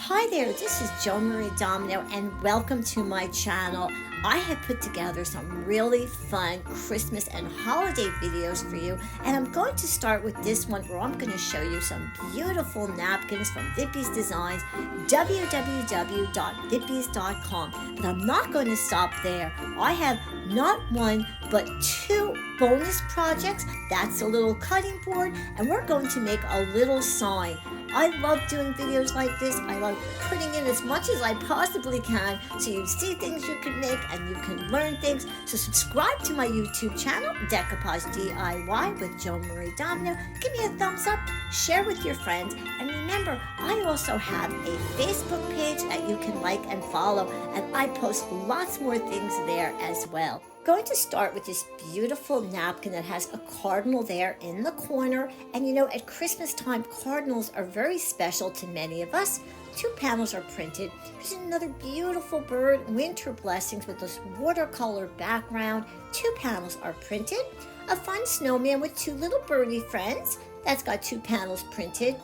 Hi there, this is Joan-Marie Domino and welcome to my channel. I have put together some really fun Christmas and holiday videos for you, and I'm going to start with this one where I'm going to show you some beautiful napkins from Vippies Designs, www.vippies.com. But I'm not going to stop there. I have not one but two bonus projects. That's a little cutting board, and we're going to make a little sign. I love doing videos like this. I love putting in as much as I possibly can so you see things you can make and you can learn things. So subscribe to my YouTube channel, Decoupage D.I.Y. with Joan-Marie Domino. Give me a thumbs up, share with your friends, and remember, I also have a Facebook page that you can like and follow, and I post lots more things there as well. Going to start with this beautiful napkin that has a cardinal there in the corner. And you know, at Christmas time, cardinals are very special to many of us. Two panels are printed. Here's another beautiful bird, winter blessings with this watercolor background. Two panels are printed. A fun snowman with two little birdie friends. That's got two panels printed.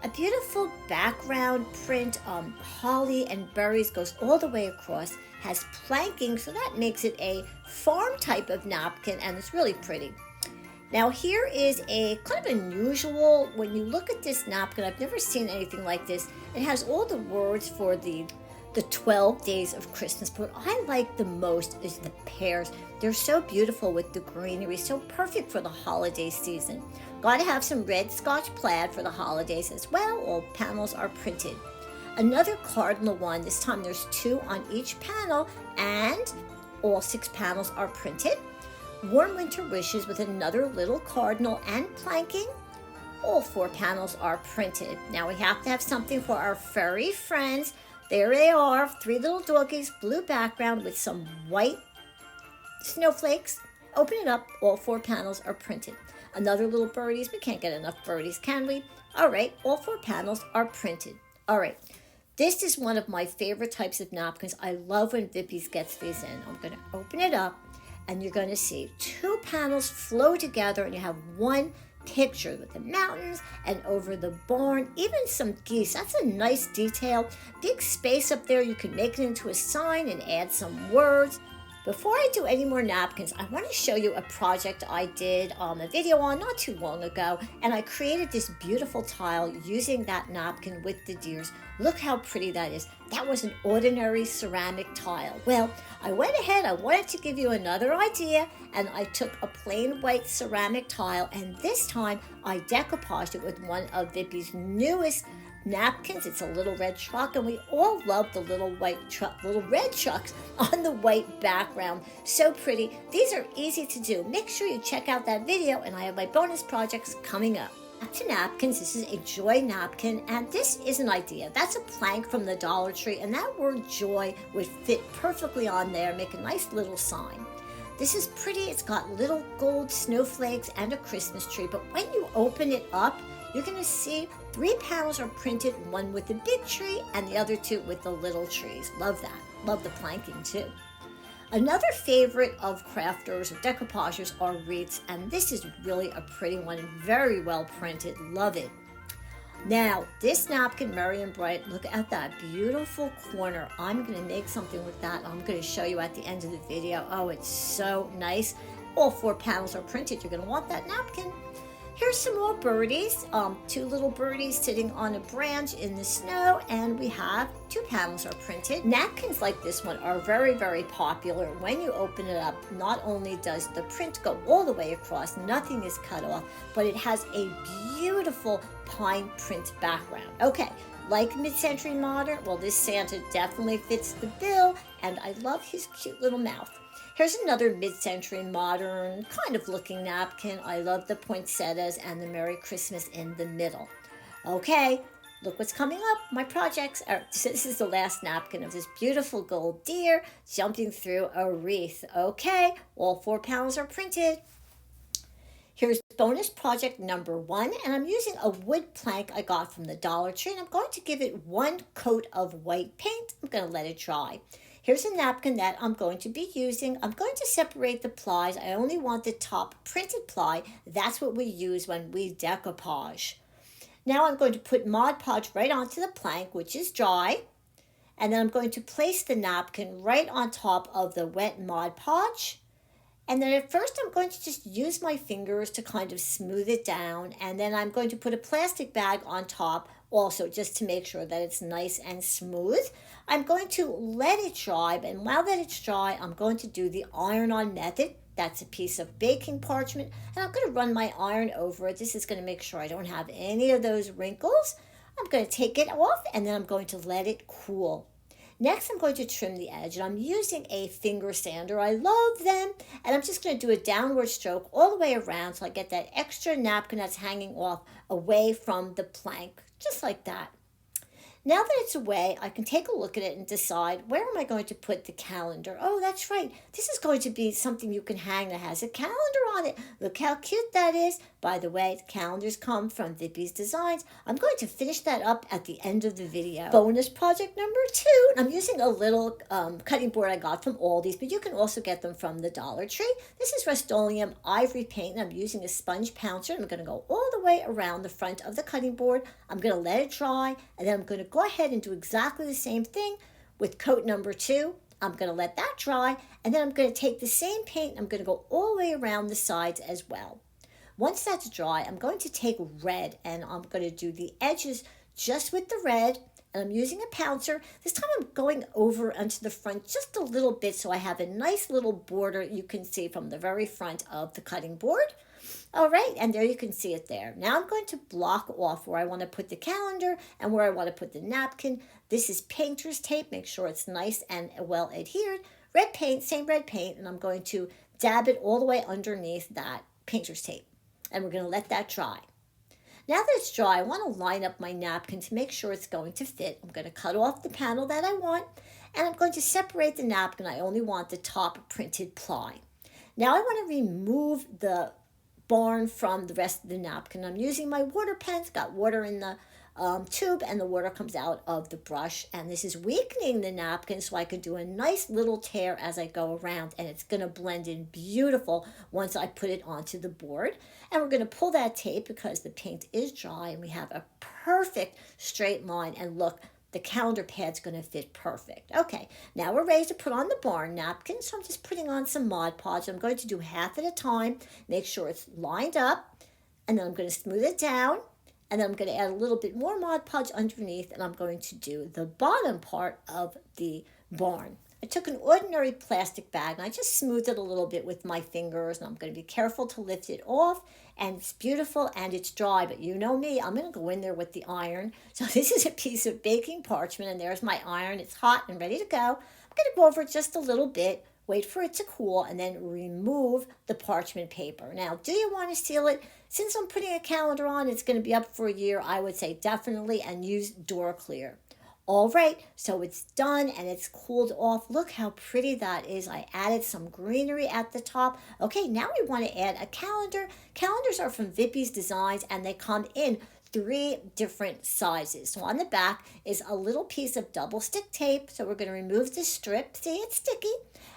A beautiful background print, holly and berries goes all the way across, has planking, so that makes it a farm type of napkin, and it's really pretty. Now here is a kind of unusual, when you look at this napkin, I've never seen anything like this. It has all the words for the 12 days of Christmas, but what I like the most is the pears. They're so beautiful with the greenery, so perfect for the holiday season. Gotta have some red Scotch plaid for the holidays as well. All panels are printed. Another cardinal one, this time there's two on each panel, and all 6 panels are printed. Warm winter wishes with another little cardinal and planking. All 4 panels are printed. Now we have to have something for our furry friends. There they are, 3 little doggies, blue background with some white snowflakes. Open it up, all 4 panels are printed. Another little birdies, we can't get enough birdies, can we? All right, all 4 panels are printed. All right, this is one of my favorite types of napkins. I love when Vippies gets these in. I'm gonna open it up and you're gonna see 2 panels flow together and you have one picture with the mountains and over the barn, even some geese. That's a nice detail. Big space up there. You can make it into a sign and add some words. Before I do any more napkins, I want to show you a project I did a video on not too long ago, and I created this beautiful tile using that napkin with the deers. Look how pretty that is. That was an ordinary ceramic tile. Well, I went ahead, I wanted to give you another idea, and I took a plain white ceramic tile, and this time I decoupaged it with one of Vippies' newest napkins. It's a little red truck, and we all love the little red trucks on the white background. So pretty. These are easy to do. Make sure you check out that video, and I have my bonus projects coming up. Back to napkins. This is a joy napkin, and this is an idea. That's a plank from the Dollar Tree, and that word joy would fit perfectly on there, make a nice little sign. This is pretty. It's got little gold snowflakes and a Christmas tree, but when you open it up, you're going to see 3 panels are printed, one with the big tree and the other 2 with the little trees. Love that. Love the planking too. Another favorite of crafters or decoupagers are wreaths, and this is really a pretty one and very well printed. Love it. Now, this napkin, Merry and Bright, look at that beautiful corner. I'm going to make something with that. I'm going to show you at the end of the video. Oh, it's so nice. All 4 panels are printed. You're going to want that napkin. Here's some more birdies, 2 little birdies sitting on a branch in the snow, and we have 2 panels are printed. Napkins like this one are very, very popular. When you open it up, not only does the print go all the way across, nothing is cut off, but it has a beautiful pine print background. Okay, like mid-century modern, well, this Santa definitely fits the bill, and I love his cute little mouth. Here's another mid-century modern kind of looking napkin. I love the poinsettias and the Merry Christmas in the middle. Okay, look what's coming up, my projects. This is the last napkin of this beautiful gold deer jumping through a wreath. Okay, all 4 panels are printed. Here's bonus project number 1, and I'm using a wood plank I got from the Dollar Tree, and I'm going to give it 1 coat of white paint. I'm going to let it dry. Here's a napkin that I'm going to be using. I'm going to separate the plies. I only want the top printed ply. That's what we use when we decoupage. Now I'm going to put Mod Podge right onto the plank, which is dry. And then I'm going to place the napkin right on top of the wet Mod Podge. And then at first I'm going to just use my fingers to kind of smooth it down. And then I'm going to put a plastic bag on top also, just to make sure that it's nice and smooth. I'm going to let it dry, and while that it's dry, I'm going to do the iron-on method. That's a piece of baking parchment, and I'm going to run my iron over it. This is going to make sure I don't have any of those wrinkles. I'm going to take it off, and then I'm going to let it cool. Next, I'm going to trim the edge, and I'm using a finger sander. I love them, and I'm just going to do a downward stroke all the way around so I get that extra napkin that's hanging off away from the plank, just like that. Now that it's away, I can take a look at it and decide, where am I going to put the calendar? Oh, that's right. This is going to be something you can hang that has a calendar on it. Look how cute that is. By the way, the calendars come from Vippies Designs. I'm going to finish that up at the end of the video. Bonus project number 2. I'm using a little cutting board I got from Aldi's, but you can also get them from the Dollar Tree. This is Rust-Oleum Ivory Paint, and I'm using a sponge pouncer. I'm going to go all the way around the front of the cutting board. I'm going to let it dry, and then I'm going to go ahead and do exactly the same thing with coat number 2. I'm going to let that dry, and then I'm going to take the same paint, and I'm going to go all the way around the sides as well. Once that's dry, I'm going to take red, and I'm going to do the edges just with the red, and I'm using a pouncer. This time I'm going over onto the front just a little bit so I have a nice little border you can see from the very front of the cutting board. All right, and there you can see it there. Now I'm going to block off where I want to put the calendar and where I want to put the napkin. This is painter's tape. Make sure it's nice and well adhered. Red paint, same red paint, and I'm going to dab it all the way underneath that painter's tape. And we're going to let that dry. Now that it's dry, I want to line up my napkin to make sure it's going to fit. I'm going to cut off the panel that I want, and I'm going to separate the napkin. I only want the top printed ply. Now I want to remove the barn from the rest of the napkin. I'm using my water pen. It's got water in the tube, and the water comes out of the brush, and this is weakening the napkin so I can do a nice little tear as I go around, and it's going to blend in beautiful once I put it onto the board. And we're going to pull that tape because the paint is dry, and we have a perfect straight line, and look, the calendar pad's going to fit perfect. Okay, now we're ready to put on the barn napkin, so I'm just putting on some Mod Podge. I'm going to do half at a time, make sure it's lined up, and then I'm going to smooth it down, and then I'm going to add a little bit more Mod Podge underneath, and I'm going to do the bottom part of the barn. I took an ordinary plastic bag, and I just smoothed it a little bit with my fingers, and I'm going to be careful to lift it off, and it's beautiful, and it's dry, but you know me, I'm going to go in there with the iron. So this is a piece of baking parchment, and there's my iron. It's hot and ready to go. I'm going to go over it just a little bit, wait for it to cool, and then remove the parchment paper. Now, do you want to seal it? Since I'm putting a calendar on, it's going to be up for a year, I would say definitely, and use Door Clear. All right, so it's done and it's cooled off. Look how pretty that is. I added some greenery at the top. Okay, now we want to add a calendar. Calendars are from Vippies Designs, and they come in 3 different sizes. So on the back is a little piece of double stick tape. So we're going to remove the strip. See, it's sticky.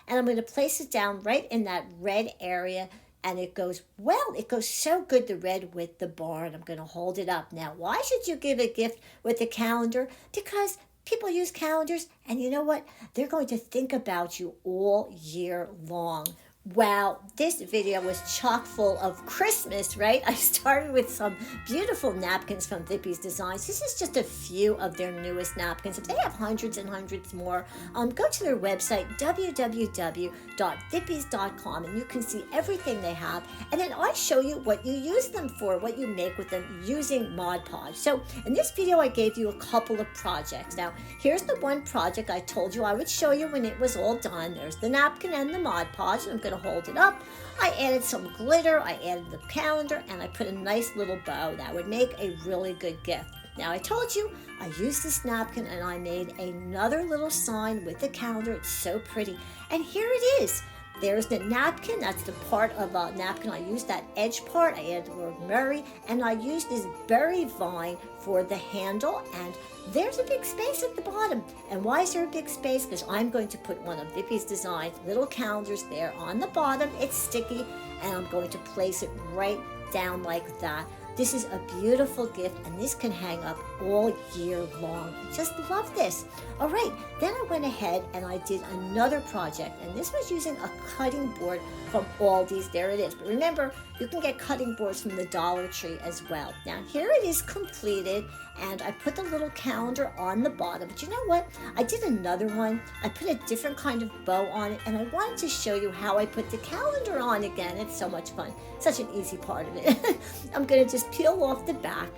And I'm going to place it down right in that red area. And it goes, well, it goes so good, the red with the barn. I'm going to hold it up. Now, why should you give a gift with a calendar? Because people use calendars, and you know what? They're going to think about you all year long. Wow, this video was chock full of Christmas, right? I started with some beautiful napkins from Vippies Designs. This is just a few of their newest napkins. If they have hundreds and hundreds more, go to their website, www.vippies.com, and you can see everything they have. And then I show you what you use them for, what you make with them using Mod Podge. So in this video, I gave you a couple of projects. Now, here's the one project I told you I would show you when it was all done. There's the napkin and the Mod Podge. I'm going to hold it up. I added some glitter, I added the calendar, and I put a nice little bow that would make a really good gift. Now, I told you I used this napkin, and I made another little sign with the calendar. It's so pretty. And here it is. There's the napkin. That's the part of a napkin. I used that edge part. I added rosemary, and I used this berry vine for the handle, and there's a big space at the bottom. And why is there a big space? Because I'm going to put one of Vippies Designs little calendars there on the bottom. It's sticky, and I'm going to place it right down like that. This is a beautiful gift, and this can hang up all year long. Just love this. All right, then I went ahead and I did another project, and this was using a cutting board from Aldi's. There it is. But remember, you can get cutting boards from the Dollar Tree as well. Now, here it is completed, and I put the little calendar on the bottom. But you know what? I did another one. I put a different kind of bow on it, and I wanted to show you how I put the calendar on again. It's so much fun. Such an easy part of it. I'm going to just peel off the back,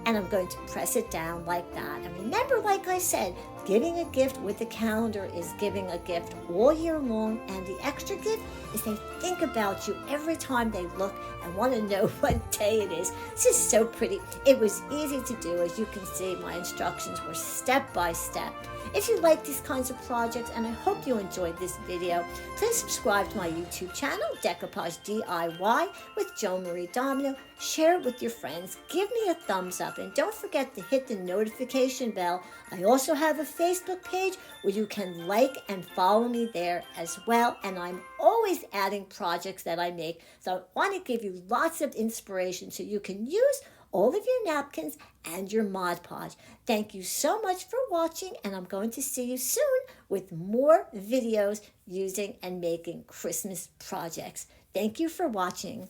and I'm going to press it down like that. And remember, like I said, giving a gift with the calendar is giving a gift all year long, and the extra gift is they think about you every time they look and want to know what day it is. This is so pretty. It was easy to do. As you can see, my instructions were step by step. If you like these kinds of projects, and I hope you enjoyed this video, please subscribe to my YouTube channel, Decoupage D.I.Y. with Joan-Marie Domino. Share it with your friends. Give me a thumbs up, and don't forget to hit the notification bell. I also have a Facebook page where you can like and follow me there as well, and I'm always adding projects that I make, so I want to give you lots of inspiration so you can use all of your napkins and your Mod Podge. Thank you so much for watching, and I'm going to see you soon with more videos using and making Christmas projects. Thank you for watching.